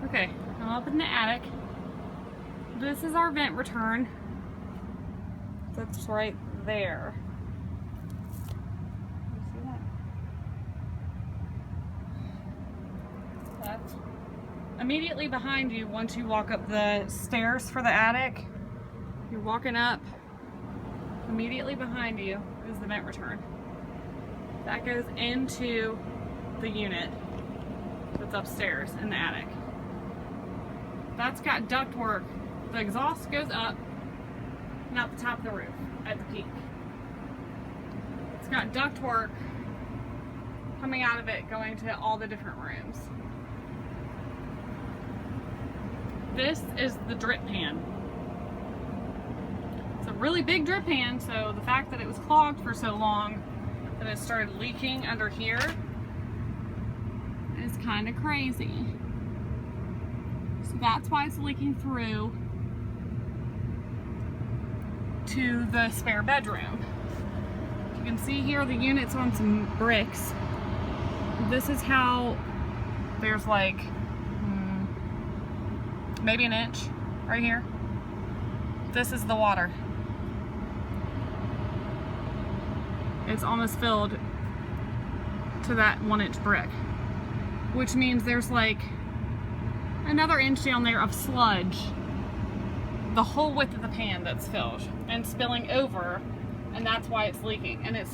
Okay, I'm up in the attic. This is our vent return. That's right there. You see that? That's immediately behind you once you walk up the stairs for the attic. You're walking up. Immediately behind you is the vent return. That goes into the unit that's upstairs in the attic. That's got ductwork. The exhaust goes up and out the top of the roof at the peak. It's got ductwork coming out of it going to all the different rooms. This is the drip pan. It's a really big drip pan, so the fact that it was clogged for so long that it started leaking under here is kind of crazy. So that's why it's leaking through to the spare bedroom. You can see here the unit's on some bricks. This is how there's like maybe an inch right here. This is the water. It's almost filled to that 1-inch brick, which means there's like another inch down there of sludge the whole width of the pan that's filled and spilling over, and that's why it's leaking. And it's